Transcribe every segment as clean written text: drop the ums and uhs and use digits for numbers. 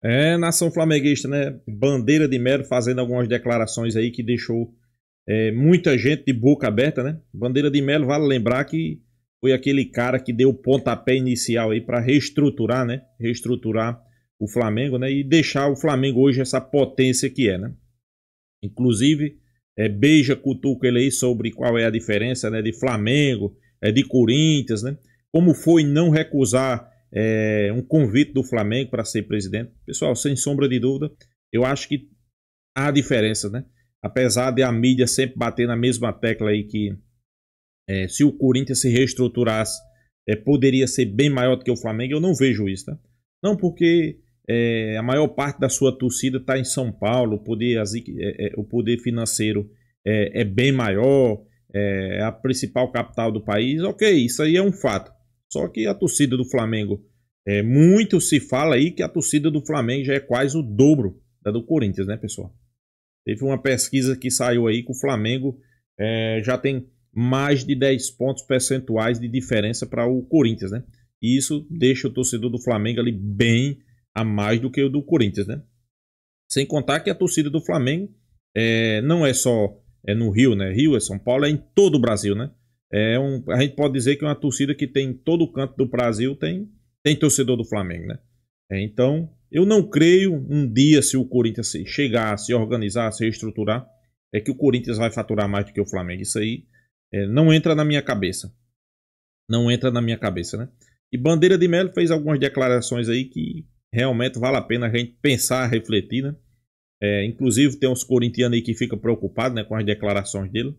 É, nação flamenguista, né? Bandeira de Melo fazendo algumas declarações aí que deixou muita gente de boca aberta, né? Bandeira de Melo, vale lembrar que foi aquele cara que deu o pontapé inicial aí para reestruturar, né? Reestruturar o Flamengo, né? E deixar o Flamengo hoje essa potência que é, né? Inclusive, beija, cutuca ele aí sobre qual é a diferença, né? De Flamengo, de Corinthians, né? Como foi não recusar um convite do Flamengo para ser presidente. Pessoal, sem sombra de dúvida, eu acho que há diferença, né? Apesar de a mídia sempre bater na mesma tecla aí que se o Corinthians se reestruturasse, poderia ser bem maior do que o Flamengo, eu não vejo isso, tá? Não porque a maior parte da sua torcida está em São Paulo, o poder financeiro é bem maior, é a principal capital do país, ok, isso aí é um fato. Só que a torcida do Flamengo, muito se fala aí que a torcida do Flamengo já é quase o dobro da do Corinthians, né, pessoal? Teve uma pesquisa que saiu aí que o Flamengo já tem mais de 10 pontos percentuais de diferença para o Corinthians, né? E isso deixa o torcedor do Flamengo ali bem a mais do que o do Corinthians, né? Sem contar que a torcida do Flamengo não é só no Rio, né? Rio, São Paulo, é em todo o Brasil, né? A gente pode dizer que é uma torcida que tem em todo o canto do Brasil, tem torcedor do Flamengo, né? Então, eu não creio um dia, se o Corinthians chegar, se organizar, se reestruturar, que o Corinthians vai faturar mais do que o Flamengo. Isso aí não entra na minha cabeça. Não entra na minha cabeça, né? E Bandeira de Melo fez algumas declarações aí que realmente vale a pena a gente pensar, refletir, né? Inclusive tem uns corintianos aí que ficam preocupados, né, com as declarações dele.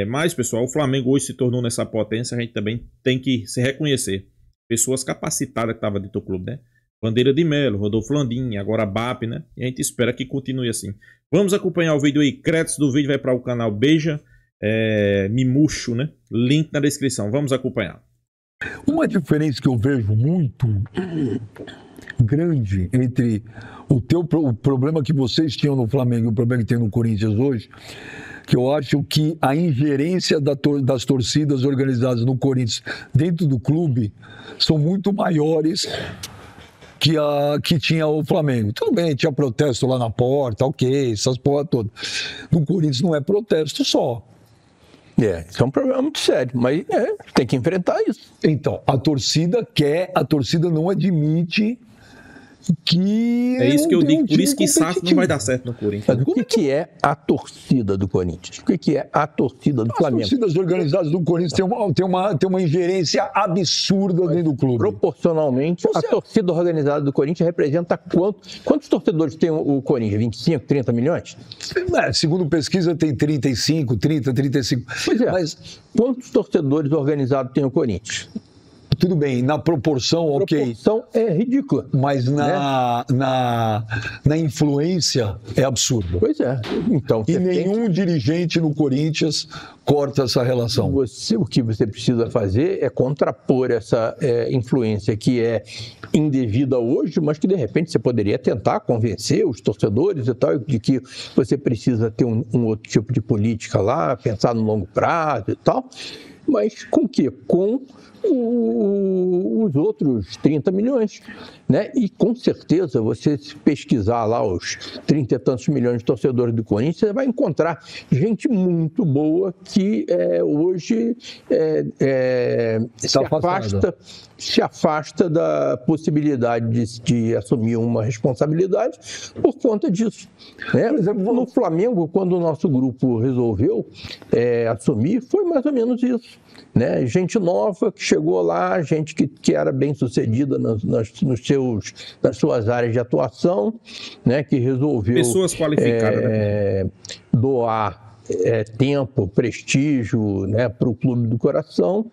Mas, pessoal, o Flamengo hoje se tornou nessa potência, a gente também tem que se reconhecer. Pessoas capacitadas que estavam dentro do clube, né? Bandeira de Melo, Rodolfo Landim, agora BAP, né? E a gente espera que continue assim. Vamos acompanhar o vídeo aí. Créditos do vídeo vai para o canal Beija Mimucho, né? Link na descrição. Vamos acompanhar. Uma diferença que eu vejo muito grande entre o problema que vocês tinham no Flamengo e o problema que tem no Corinthians hoje, que eu acho que a ingerência das torcidas organizadas no Corinthians dentro do clube são muito maiores que tinha o Flamengo. Tudo bem, tinha protesto lá na porta, ok, essas porra todas. No Corinthians não é protesto só. Isso é um problema muito sério, mas tem que enfrentar isso. Então, a torcida não admite que... É isso que eu digo, por isso que SAF não vai dar certo no Corinthians. Mas o que é a torcida do Corinthians? O que é a torcida do Flamengo? As torcidas organizadas do Corinthians têm uma ingerência absurda dentro do clube. Proporcionalmente, a torcida organizada do Corinthians representa quantos torcedores tem o Corinthians? 25, 30 milhões? Segundo pesquisa, tem 35. Pois é, mas quantos torcedores organizados tem o Corinthians? Tudo bem, na proporção, ok. A proporção é ridícula. Mas na influência é absurdo. Pois é. Então, e nenhum dirigente no Corinthians corta essa relação. O que você precisa fazer é contrapor essa influência que é indevida hoje, mas que de repente você poderia tentar convencer os torcedores e tal, de que você precisa ter um outro tipo de política lá, pensar no longo prazo e tal. Mas com o quê? Com os outros 30 milhões, né? E com certeza, você se pesquisar lá os 30 e tantos milhões de torcedores do Corinthians, você vai encontrar gente muito boa que hoje se afasta da possibilidade de assumir uma responsabilidade por conta disso. Né? Por exemplo, no Flamengo, quando o nosso grupo resolveu assumir, foi mais ou menos isso. Né? Gente nova que chegou lá, gente que era bem sucedida nas suas áreas de atuação, né? Que resolveu pessoas qualificadas, doar tempo, prestígio, né, para o clube do coração,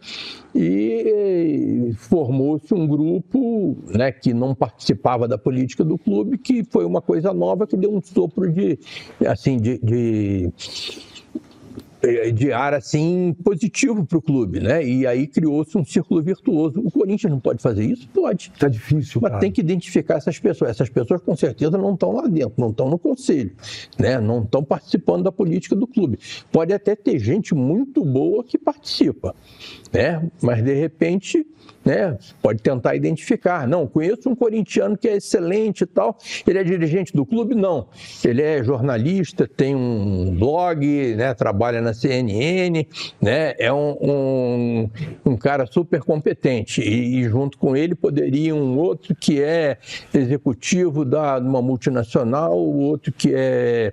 e formou-se um grupo, né, que não participava da política do clube, que foi uma coisa nova, que deu um sopro de de ar assim positivo para o clube, né? E aí criou-se um círculo virtuoso. O Corinthians não pode fazer isso? Pode. Tá difícil, Mas cara. tem que identificar essas pessoas. Essas pessoas com certeza não estão lá dentro, não estão no conselho, né? Não estão participando da política do clube. Pode até ter gente muito boa que participa, né? Mas de repente, né, pode tentar identificar. Não, conheço um corintiano que é excelente e tal. Ele é dirigente do clube? Não. Ele é jornalista, tem um blog, né, trabalha na CNN, né, é um cara super competente. E junto com ele poderia um outro que é executivo de uma multinacional, o outro que é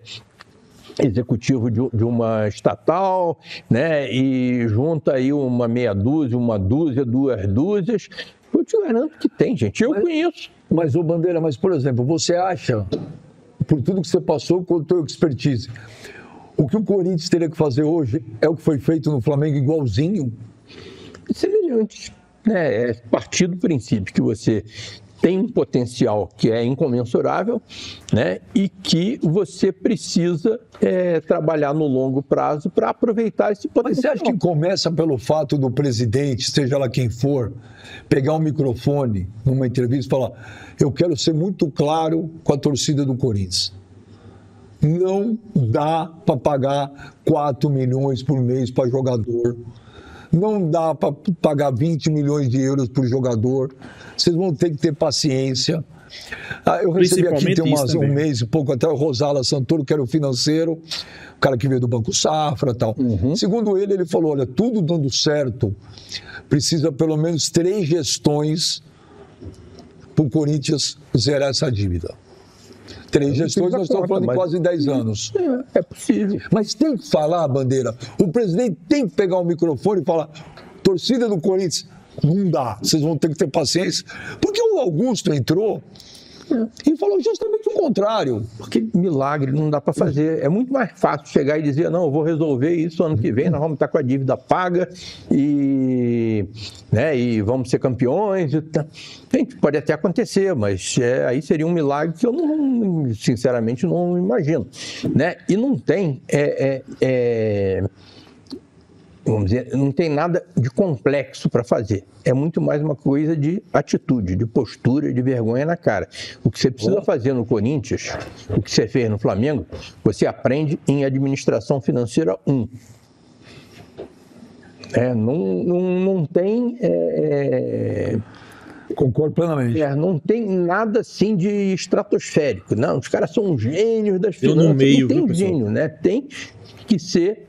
executivo de uma estatal, né, e junta aí uma meia dúzia, uma dúzia, duas dúzias. Eu te garanto que tem, gente. Eu conheço. Mas, ô Bandeira, mas, por exemplo, você acha, por tudo que você passou com a tua expertise, o que o Corinthians teria que fazer hoje é o que foi feito no Flamengo igualzinho? Semelhante, né? É partir do princípio que você tem um potencial que é incomensurável, né? E que você precisa trabalhar no longo prazo para aproveitar esse potencial. Mas você acha que começa pelo fato do presidente, seja lá quem for, pegar um microfone numa entrevista e falar: eu quero ser muito claro com a torcida do Corinthians. Não dá para pagar 4 milhões por mês para jogador. Não dá para pagar 20 milhões de euros por jogador. Vocês vão ter que ter paciência. Eu recebi aqui tem um mês e pouco até o Rosala Santoro, que era o financeiro, o cara que veio do Banco Safra e tal. Segundo ele, ele falou: olha, tudo dando certo, precisa pelo menos 3 gestões para o Corinthians zerar essa dívida. 3 gestões, nós estamos falando de quase 10 anos. É possível. Mas tem que falar, Bandeira. O presidente tem que pegar o microfone e falar: torcida do Corinthians, não dá. Vocês vão ter que ter paciência. Porque o Augusto entrou e falou justamente o contrário. Porque milagre não dá para fazer. É muito mais fácil chegar e dizer: não, eu vou resolver isso ano que vem, nós vamos estar com a dívida paga e vamos ser campeões. Pode até acontecer, mas aí seria um milagre que eu sinceramente não imagino, né? E não tem vamos dizer, não tem nada de complexo para fazer. É muito mais uma coisa de atitude, de postura, de vergonha na cara. O que você precisa fazer no Corinthians, o que você fez no Flamengo, você aprende em administração financeira 1. Não tem... Concordo plenamente. Não tem nada assim de estratosférico. Não, os caras são gênios das finanças. No meio, não tem gênio, né? Tem que ser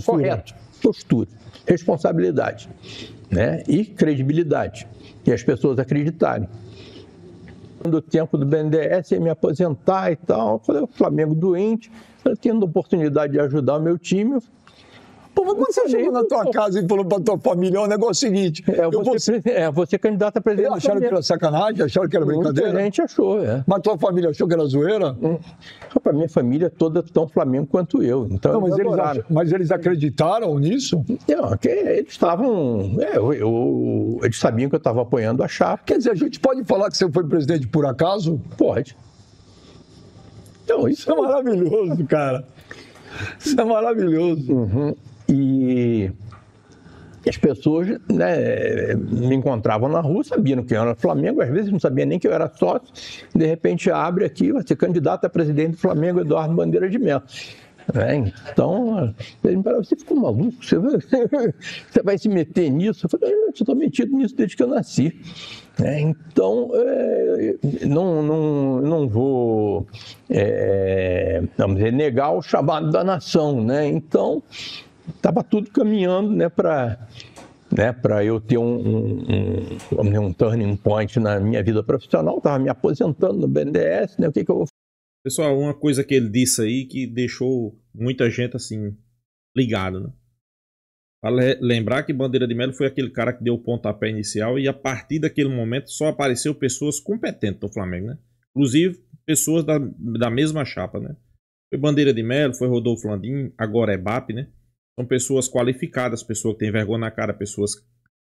correto. Postura, responsabilidade, né? E credibilidade. E as pessoas acreditarem. No tempo do BNDES, ia me aposentar e tal. Eu falei: o Flamengo doente, eu tendo a oportunidade de ajudar o meu time. Pô, mas quando você chegou na tua casa e falou pra tua família, o negócio é o seguite... Você candidato a presidente. Acharam que era sacanagem? Acharam que era brincadeira? Muita gente achou, Mas tua família achou que era zoeira? Rapaz, minha família é toda tão Flamengo quanto eu. Então, não, mas eles acreditaram nisso? Não, eles estavam... eles sabiam que eu estava apoiando a chapa. Quer dizer, a gente pode falar que você foi presidente por acaso? Pode. Então, isso é maravilhoso, cara. Isso é maravilhoso. E as pessoas, né, me encontravam na rua, sabiam que eu era Flamengo, às vezes não sabiam nem que eu era sócio, de repente abre aqui, vai ser candidato a presidente do Flamengo, Eduardo Bandeira de Mello. Então, ele me falou: você ficou maluco? Você vai se meter nisso? Eu falei: eu estou metido nisso desde que eu nasci. Então, não vou vamos dizer, negar o chamado da nação, né? Então, estava tudo caminhando, né, para eu ter um turning point na minha vida profissional. Estava me aposentando no BNDES, né? O que eu vou fazer? Pessoal, uma coisa que ele disse aí que deixou muita gente assim ligada, né? Vale lembrar que Bandeira de Mello foi aquele cara que deu o pontapé inicial e a partir daquele momento só apareceu pessoas competentes no Flamengo, né? Inclusive pessoas da mesma chapa, né? Foi Bandeira de Mello, foi Rodolfo Landim, agora é BAP, né? São pessoas qualificadas, pessoas que têm vergonha na cara, pessoas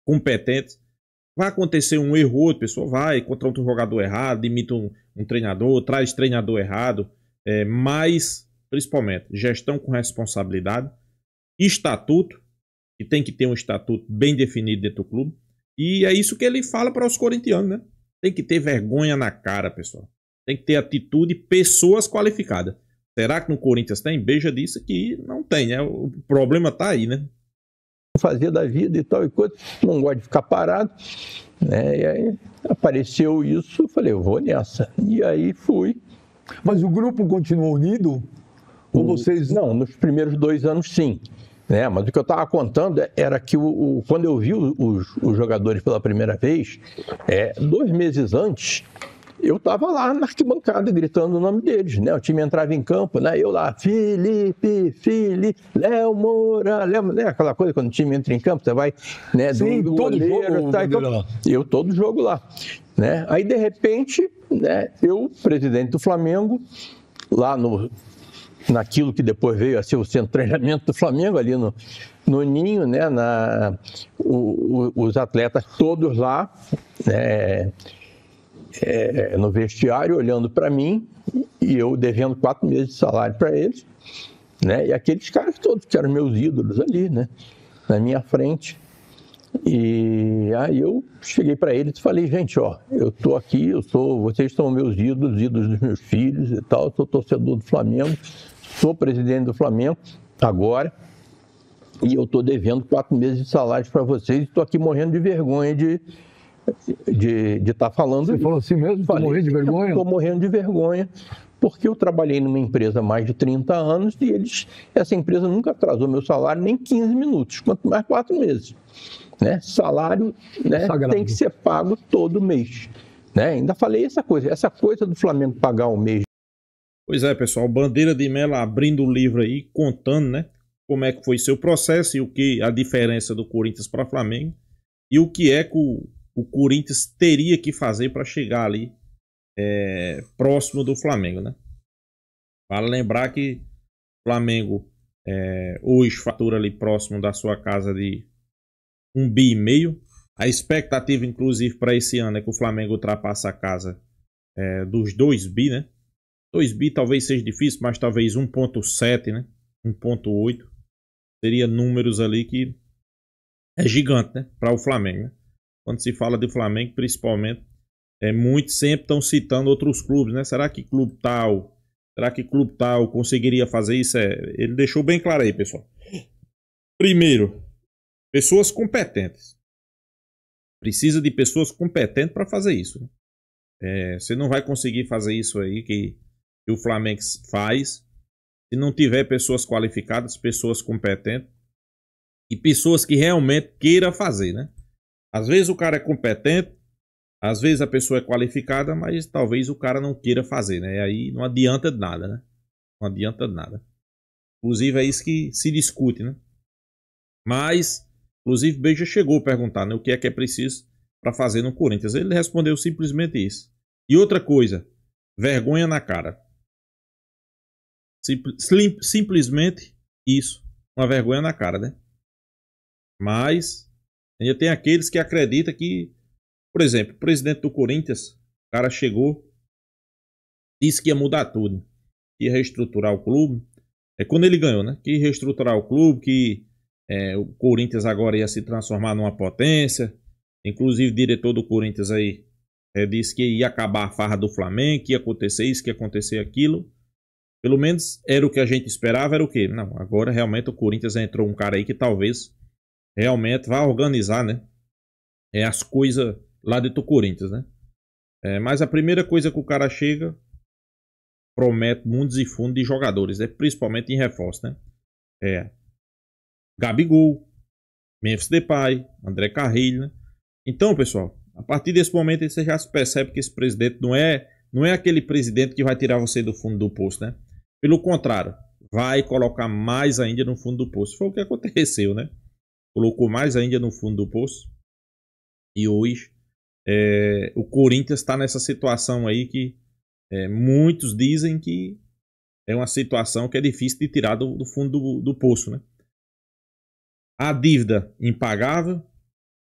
competentes. Vai acontecer um erro, outra pessoa vai, contrata um jogador errado, demite um treinador, traz treinador errado, mas, principalmente, gestão com responsabilidade. estatuto, que tem que ter um estatuto bem definido dentro do clube. E é isso que ele fala para os corintianos, né? Tem que ter vergonha na cara, pessoal. Tem que ter atitude, pessoas qualificadas. Será que no Corinthians tem? Beija disso que não tem, né? O problema tá aí, né? Fazer da vida e tal e coisa, não gosto de ficar parado, né? E aí apareceu isso, eu falei, eu vou nessa. E aí fui. Mas o grupo continuou unido? Ou vocês... Não, nos primeiros 2 anos sim. Né? Mas o que eu estava contando era que quando eu vi os jogadores pela primeira vez, 2 meses antes, eu estava lá na arquibancada gritando o nome deles, né? O time entrava em campo, né? Eu lá, Felipe, Léo Moura, né? Aquela coisa quando o time entra em campo, você vai, né? Sim, do todo goleiro, jogo, tá, então, eu todo jogo lá, né? Aí de repente, né? Eu, presidente do Flamengo, lá naquilo que depois veio a ser o centro de treinamento do Flamengo, ali no Ninho, né? Os atletas todos lá, né? No vestiário, olhando para mim, e eu devendo 4 meses de salário para eles, né? E aqueles caras todos que eram meus ídolos ali, né? Na minha frente. E aí eu cheguei para eles e falei, gente, ó, eu tô aqui, vocês são meus ídolos dos meus filhos e tal, eu sou torcedor do Flamengo, sou presidente do Flamengo agora, e eu tô devendo 4 meses de salário para vocês, e estou aqui morrendo de vergonha de estar falando. Você falou assim mesmo? Estou morrendo de vergonha? Estou morrendo de vergonha, porque eu trabalhei numa empresa há mais de 30 anos e essa empresa nunca atrasou meu salário nem 15 minutos, quanto mais 4 meses. Né? Salário, né, tem que ser pago todo mês. Né? Ainda falei essa coisa do Flamengo pagar um mês. Pois é, pessoal, Bandeira de Melo abrindo o livro aí, contando, né, como é que foi seu processo e a diferença do Corinthians para o Flamengo e o que é que o Corinthians teria que fazer para chegar ali próximo do Flamengo, né? Vale lembrar que o Flamengo hoje fatura ali próximo da sua casa de 1,5 bi. A expectativa, inclusive, para esse ano é que o Flamengo ultrapasse a casa dos 2 bi, né? 2 bi talvez seja difícil, mas talvez 1,7, né? 1,8 seria números ali que é gigante, né? Para o Flamengo, né? Quando se fala de Flamengo, principalmente, muitos sempre estão citando outros clubes, né? Será que clube tal conseguiria fazer isso? Ele deixou bem claro aí, pessoal. Primeiro, pessoas competentes. Precisa de pessoas competentes para fazer isso, né? Você não vai conseguir fazer isso aí que o Flamengo faz se não tiver pessoas qualificadas, pessoas competentes e pessoas que realmente queiram fazer, né? Às vezes o cara é competente, às vezes a pessoa é qualificada, mas talvez o cara não queira fazer, né? E aí não adianta de nada, né? Não adianta de nada. Inclusive é isso que se discute, né? Mas, inclusive, Beija chegou a perguntar, né, o que é preciso para fazer no Corinthians. Ele respondeu simplesmente isso. E outra coisa, vergonha na cara. Simplesmente isso. Uma vergonha na cara, né? Mas ainda tem aqueles que acreditam que, por exemplo, o presidente do Corinthians, o cara chegou, disse que ia mudar tudo, ia reestruturar o clube. Quando ele ganhou, né? Que ia reestruturar o clube, que o Corinthians agora ia se transformar numa potência. Inclusive o diretor do Corinthians aí disse que ia acabar a farra do Flamengo, que ia acontecer isso, que ia acontecer aquilo. Pelo menos era o que a gente esperava, era o quê? Não, agora realmente o Corinthians entrou um cara aí que talvez realmente vá organizar, né? As coisas lá dentro do Corinthians, né? Mas a primeira coisa que o cara chega, promete mundos e fundos de jogadores, né? Principalmente em reforço, né? Gabigol, Memphis Depay, André Carrilho, né? Então, pessoal, a partir desse momento você já se percebe que esse presidente não é aquele presidente que vai tirar você do fundo do poço, né? Pelo contrário, vai colocar mais ainda no fundo do poço. Foi o que aconteceu, né? Colocou mais ainda no fundo do poço. E hoje o Corinthians está nessa situação aí que muitos dizem que é uma situação que é difícil de tirar do fundo do poço, né? A dívida impagável,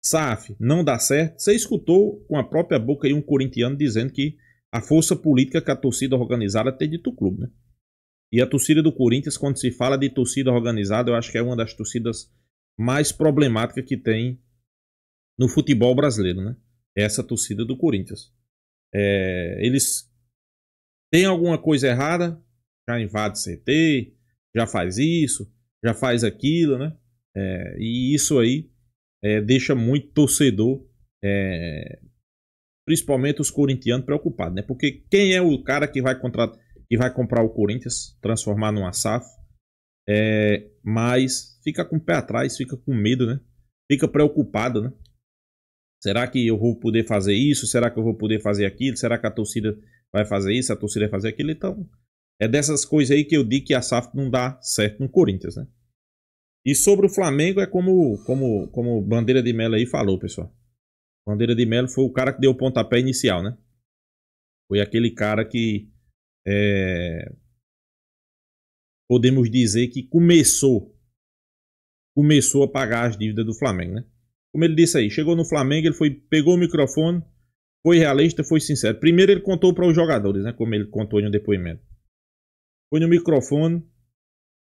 SAF não dá certo. Você escutou com a própria boca aí um corintiano dizendo que a força política que a torcida organizada tem dentro do clube, né? E a torcida do Corinthians, quando se fala de torcida organizada, eu acho que é uma das torcidas mais problemáticas que tem no futebol brasileiro, né? Essa torcida do Corinthians. Eles têm alguma coisa errada, já invade CT, já faz isso, já faz aquilo, né? E isso aí deixa muito torcedor, principalmente os corintianos, preocupados, né? Porque quem é o cara que vai comprar o Corinthians, transformar numa SAF, mas fica com o pé atrás, fica com medo, né? Fica preocupado, né? Será que eu vou poder fazer isso? Será que eu vou poder fazer aquilo? Será que a torcida vai fazer isso? A torcida vai fazer aquilo? Então, é dessas coisas aí que eu digo que a SAF não dá certo no Corinthians, né? E sobre o Flamengo é como Bandeira de Melo aí falou, pessoal. Bandeira de Melo foi o cara que deu o pontapé inicial, né? Foi aquele cara que podemos dizer que começou a pagar as dívidas do Flamengo, né? Como ele disse aí, chegou no Flamengo, ele pegou o microfone, foi realista, foi sincero. Primeiro ele contou para os jogadores, né? Como ele contou em um depoimento. Foi no microfone,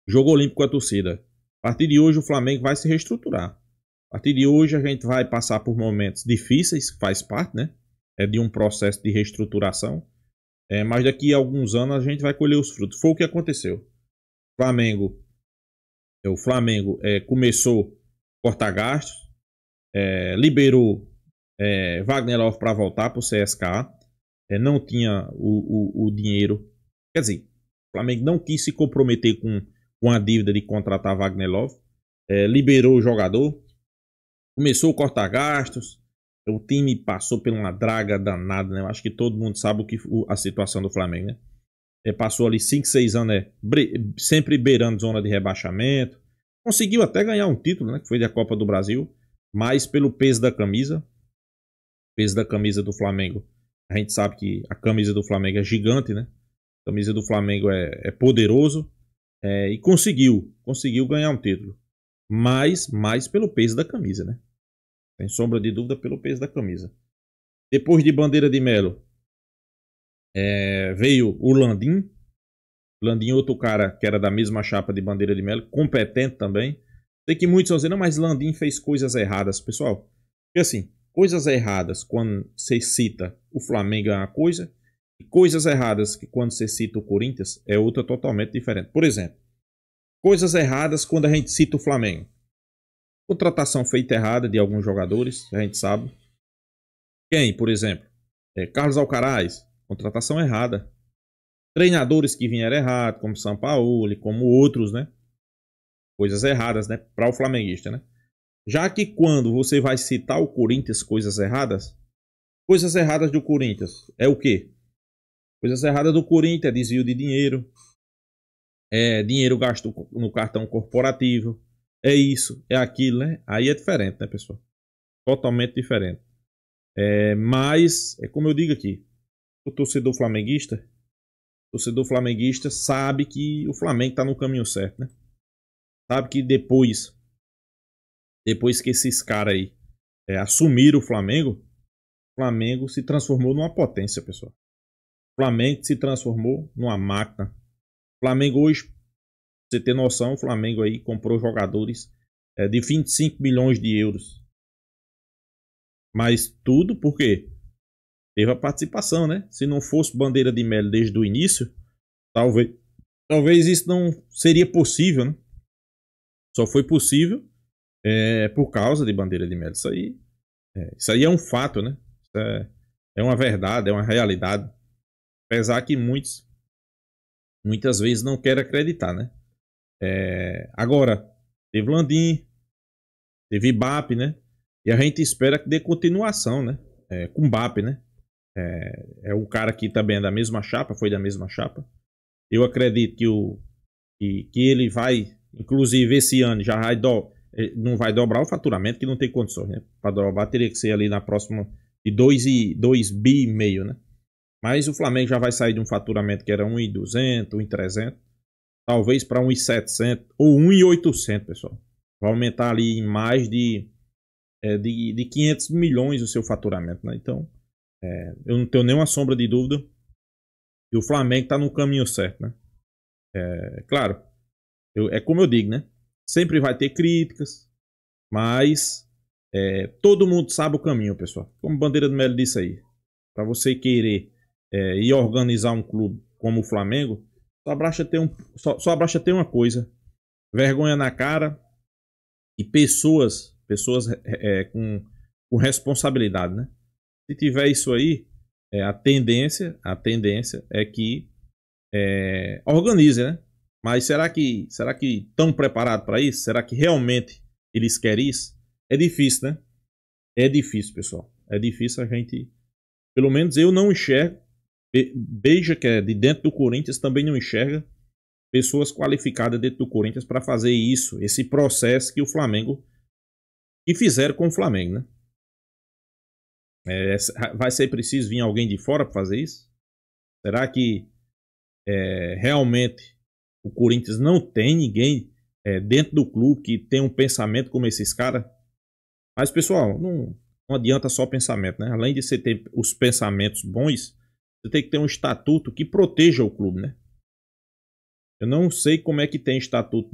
jogou limpo com a torcida. A partir de hoje o Flamengo vai se reestruturar. A partir de hoje a gente vai passar por momentos difíceis, faz parte, né? É de um processo de reestruturação. Mas daqui a alguns anos a gente vai colher os frutos. Foi o que aconteceu. O Flamengo começou a cortar gastos, liberou Wagner Love para voltar para o CSKA, não tinha o dinheiro, quer dizer, o Flamengo não quis se comprometer com a dívida de contratar Wagner Love, liberou o jogador, começou a cortar gastos, o time passou por uma draga danada, né? Eu acho que todo mundo sabe a situação do Flamengo, né? Passou ali 5, 6 anos sempre beirando zona de rebaixamento, conseguiu até ganhar um título, né? Que foi da Copa do Brasil, mas pelo peso da camisa, do Flamengo, a gente sabe que a camisa do Flamengo é gigante, né? A camisa do Flamengo é poderoso, e conseguiu ganhar um título, mas mais pelo peso da camisa, né? Sem sombra de dúvida, pelo peso da camisa. Depois de Bandeira de Melo, veio o Landim. Landim, outro cara que era da mesma chapa de Bandeira de Melo, competente também. Sei que muitos vão dizer, não, mas Landim fez coisas erradas, pessoal. Porque assim, coisas erradas quando você cita o Flamengo é uma coisa, e coisas erradas que quando você cita o Corinthians é outra totalmente diferente. Por exemplo, coisas erradas quando a gente cita o Flamengo. Contratação feita errada de alguns jogadores, a gente sabe. Quem, por exemplo? Carlos Alcaraz, contratação errada. Treinadores que vieram errado, como Sampaoli, como outros, né? Coisas erradas, né? Para o flamenguista, né? Já que quando você vai citar o Corinthians, coisas erradas do Corinthians é o quê? Coisas erradas do Corinthians é desvio de dinheiro, dinheiro gasto no cartão corporativo, é isso, é aquilo, né? Aí é diferente, né, pessoal? Totalmente diferente. Mas, como eu digo aqui, o torcedor flamenguista sabe que o Flamengo está no caminho certo, né? Sabe que depois que esses caras aí assumiram o Flamengo se transformou numa potência, pessoal. O Flamengo se transformou numa máquina. O Flamengo hoje, pra você ter noção, o Flamengo aí comprou jogadores de 25 milhões de euros. Mas tudo porque teve a participação, né? Se não fosse Bandeira de Melo desde o início, talvez isso não seria possível, né? Só foi possível por causa de Bandeira de Melo. Isso aí é um fato, né? Isso é uma verdade, é uma realidade. Apesar que muitas vezes não querem acreditar, né? Agora, teve Landim, teve Ibape, né? E a gente espera que dê continuação, né? Com o Ibape, né? É um cara que também é da mesma chapa, foi da mesma chapa. Eu acredito que ele vai, inclusive esse ano, não vai dobrar o faturamento, que não tem condições, né? Para dobrar teria que ser ali na próxima de 2,5 bi, né? Mas o Flamengo já vai sair de um faturamento que era 1,200, 1,300, talvez para 1,700 ou 1,800, pessoal. Vai aumentar ali em mais de 500 milhões o seu faturamento, né? Então, eu não tenho nenhuma sombra de dúvida que o Flamengo está no caminho certo, né? Claro, é como eu digo, né? Sempre vai ter críticas, mas todo mundo sabe o caminho, pessoal. Como Bandeira de Melo disse aí, para você querer ir organizar um clube como o Flamengo, só basta ter uma coisa: vergonha na cara e pessoas com responsabilidade, né? Se tiver isso aí, a tendência é que organize, né? Mas será que estão preparados para isso? Será que realmente eles querem isso? É difícil, né? É difícil, pessoal. É difícil a gente... Pelo menos eu não enxergo. Beija, que é de dentro do Corinthians, também não enxerga pessoas qualificadas dentro do Corinthians para fazer isso, esse processo que o Flamengo... que fizeram com o Flamengo, né? Vai ser preciso vir alguém de fora para fazer isso? Será que realmente o Corinthians não tem ninguém dentro do clube que tem um pensamento como esses caras? Mas, pessoal, não adianta só pensamento, né? Além de você ter os pensamentos bons, você tem que ter um estatuto que proteja o clube, né? Eu não sei como é que tem estatuto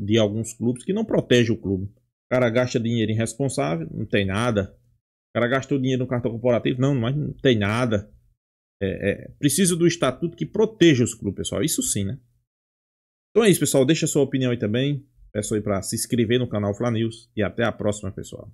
de alguns clubes que não protege o clube. O cara gasta dinheiro irresponsável, não tem nada. O cara gastou dinheiro no cartão corporativo, não, mas não tem nada. Precisa do estatuto que proteja os clubes, pessoal. Isso sim, né? Então é isso, pessoal. Deixa a sua opinião aí também. Peço aí para se inscrever no canal Fla News. E até a próxima, pessoal.